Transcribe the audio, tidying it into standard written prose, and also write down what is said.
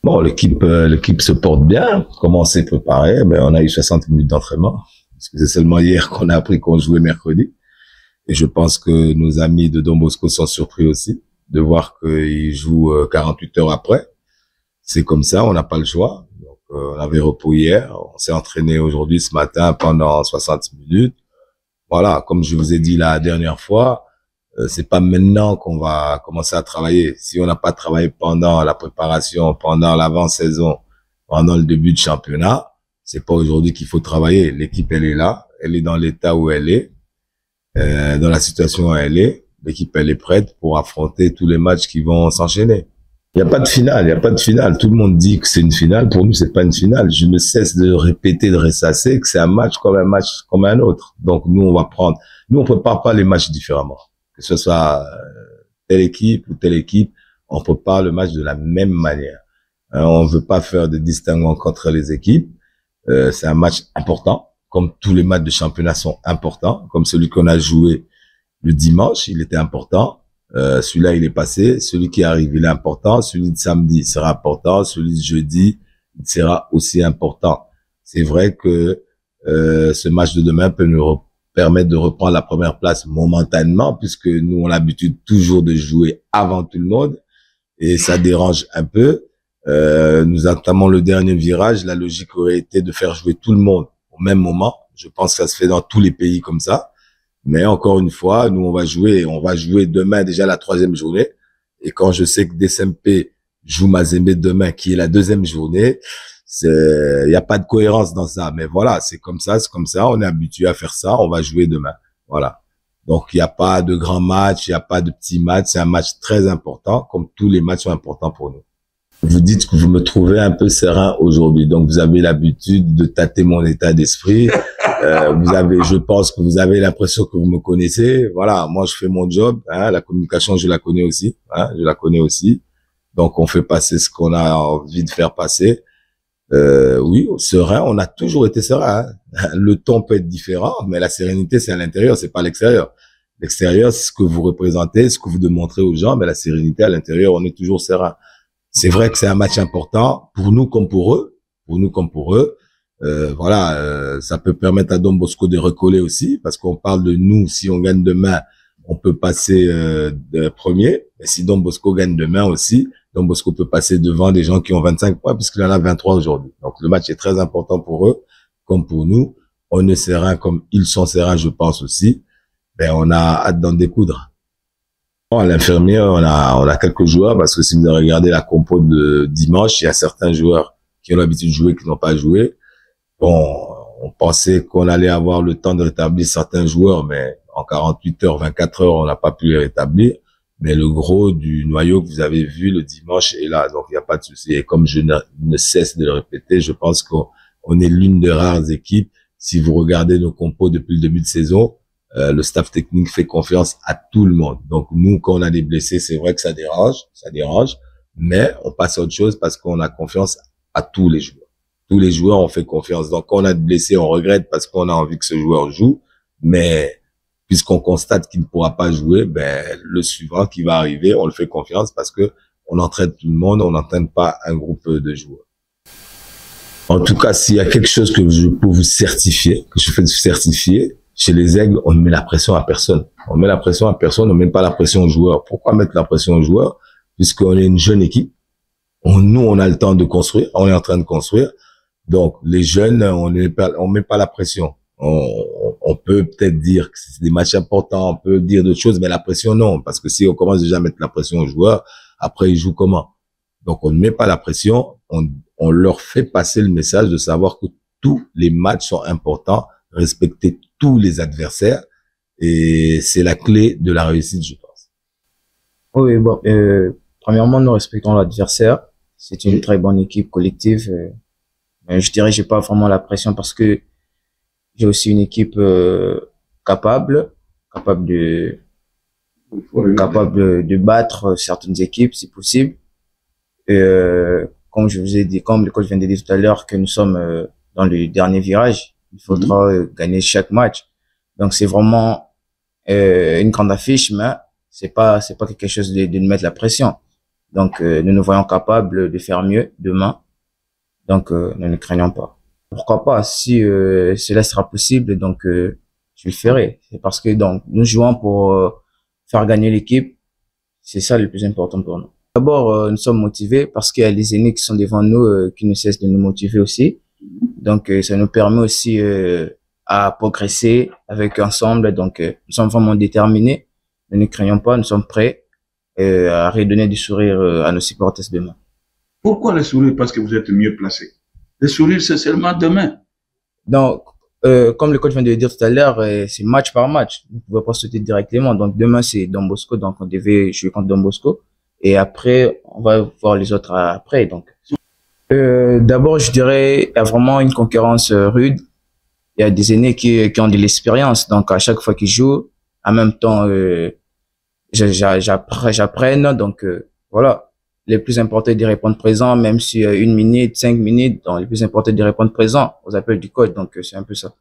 Bon, l'équipe se porte bien. Comment on s'est préparé? Ben, on a eu 60 minutes d'entraînement. Parce que c'est seulement hier qu'on a appris qu'on jouait mercredi. Et je pense que nos amis de Don Bosco sont surpris aussi de voir qu'ils jouent 48 heures après. C'est comme ça, on n'a pas le choix. Donc, on avait repos hier. On s'est entraîné aujourd'hui, ce matin, pendant 60 minutes. Voilà, comme je vous ai dit la dernière fois, c'est pas maintenant qu'on va commencer à travailler. Si on n'a pas travaillé pendant la préparation, pendant l'avant-saison, pendant le début de championnat, c'est pas aujourd'hui qu'il faut travailler. L'équipe, elle est là, elle est dans l'état où elle est, dans la situation où elle est. L'équipe, elle est prête pour affronter tous les matchs qui vont s'enchaîner. Il n'y a pas de finale, il n'y a pas de finale. Tout le monde dit que c'est une finale. Pour nous, c'est pas une finale. Je ne cesse de répéter, de ressasser que c'est un match comme un autre. Donc, nous, on va prendre, nous, on prépare pas les matchs différemment. Que ce soit telle équipe ou telle équipe, on prépare le match de la même manière. On veut pas faire de distinguo entre les équipes. C'est un match important, comme tous les matchs de championnat sont importants, comme celui qu'on a joué le dimanche, il était important. Celui-là, il est passé. Celui qui arrive, il est important. Celui de samedi sera important. Celui de jeudi, il sera aussi important. C'est vrai que ce match de demain peut nous permettre de reprendre la première place momentanément, puisque nous, on a l'habitude toujours de jouer avant tout le monde, et ça dérange un peu. Nous entamons le dernier virage. La logique aurait été de faire jouer tout le monde au même moment. Je pense que ça se fait dans tous les pays comme ça. Mais encore une fois, nous, on va jouer demain déjà la 3e journée. Et quand je sais que DSMP joue Mazembe demain, qui est la 2e journée, il n'y a pas de cohérence dans ça. Mais voilà, c'est comme ça. On est habitué à faire ça. On va jouer demain. Voilà. Donc, il n'y a pas de grand match, il n'y a pas de petit match. C'est un match très important, comme tous les matchs sont importants pour nous. Vous dites que vous me trouvez un peu serein aujourd'hui. Donc, vous avez l'habitude de tâter mon état d'esprit. Je pense que vous avez l'impression que vous me connaissez. Voilà, moi je fais mon job. La communication, je la connais aussi. Donc on fait passer ce qu'on a envie de faire passer. Oui, serein. On a toujours été serein. Le ton peut être différent, mais la sérénité c'est à l'intérieur, c'est pas à l'extérieur. L'extérieur, c'est ce que vous représentez, ce que vous démontrez aux gens, mais la sérénité à l'intérieur, on est toujours serein. C'est vrai que c'est un match important pour nous comme pour eux. Ça peut permettre à Don Bosco de recoller aussi, parce qu'on parle de nous, si on gagne demain, on peut passer premier. Et si Don Bosco gagne demain aussi, Don Bosco peut passer devant des gens qui ont 25 points, puisqu'il en a 23 aujourd'hui. Donc le match est très important pour eux, comme pour nous. On est serein comme ils sont sereins, je pense aussi. Ben, on a hâte d'en découdre. Bon, à l'infirmière, on a quelques joueurs, parce que si vous regardez la compo de dimanche, il y a certains joueurs qui ont l'habitude de jouer, qui n'ont pas joué. Bon, on pensait qu'on allait avoir le temps de rétablir certains joueurs, mais en 48 heures, 24 heures, on n'a pas pu les rétablir. Mais le gros du noyau que vous avez vu le dimanche est là, donc il n'y a pas de souci. Et comme je ne cesse de le répéter, je pense qu'on est l'une des rares équipes. Si vous regardez nos compos depuis le début de saison, le staff technique fait confiance à tout le monde. Donc nous, quand on a des blessés, c'est vrai que ça dérange, mais on passe à autre chose parce qu'on a confiance à tous les joueurs. Tous les joueurs ont fait confiance. Donc, quand on a de blessés, on regrette parce qu'on a envie que ce joueur joue. Mais, puisqu'on constate qu'il ne pourra pas jouer, ben, le suivant qui va arriver, on le fait confiance parce que on entraîne tout le monde, on n'entraîne pas un groupe de joueurs. En tout cas, s'il y a quelque chose que je peux vous certifier, que je fais certifier, chez les Aigles, on ne met la pression à personne. On met la pression à personne, on ne met pas la pression aux joueurs. Pourquoi mettre la pression aux joueurs? Puisqu'on est une jeune équipe. Nous, on a le temps de construire. On est en train de construire. Donc, les jeunes, on met pas la pression. On peut peut-être dire que c'est des matchs importants, on peut dire d'autres choses, mais la pression, non. Parce que si on commence déjà à mettre la pression aux joueurs, après, ils jouent comment? Donc, on ne met pas la pression, on leur fait passer le message de savoir que tous les matchs sont importants, respecter tous les adversaires, et c'est la clé de la réussite, je pense. Oui, bon, premièrement, nous respectons l'adversaire. C'est une très bonne équipe collective. Je dirais, j'ai pas vraiment la pression parce que j'ai aussi une équipe capable de battre certaines équipes si possible. Comme je vous ai dit, comme le coach vient de dire tout à l'heure, que nous sommes dans le dernier virage, il faudra gagner chaque match. Donc c'est vraiment une grande affiche, mais c'est pas quelque chose de nous mettre la pression. Donc, nous nous voyons capables de faire mieux demain. Donc, nous ne craignons pas. Pourquoi pas? Si cela sera possible, donc je le ferai. C'est parce que donc nous jouons pour faire gagner l'équipe. C'est ça le plus important pour nous. D'abord, nous sommes motivés parce qu'il y a les aînés qui sont devant nous qui ne cessent de nous motiver aussi. Donc, ça nous permet aussi à progresser avec ensemble. Donc, nous sommes vraiment déterminés. Nous ne craignons pas, nous sommes prêts à redonner du sourire à nos supporters demain. Pourquoi le sourire? Parce que vous êtes mieux placé. Le sourire, c'est seulement demain. Donc, comme le coach vient de le dire tout à l'heure, c'est match par match. On ne pouvait pas sauter directement. Donc, demain, c'est Don Bosco. Donc, on devait jouer contre Don Bosco. Et après, on va voir les autres après. Donc, d'abord, je dirais, il y a vraiment une concurrence rude. Il y a des aînés qui ont de l'expérience. Donc, à chaque fois qu'ils jouent, en même temps, j'apprenne. Donc, voilà. Le plus important est de répondre présent, même si 1 minute, 5 minutes. Donc, le plus important est de répondre présent aux appels du coach. Donc, c'est un peu ça.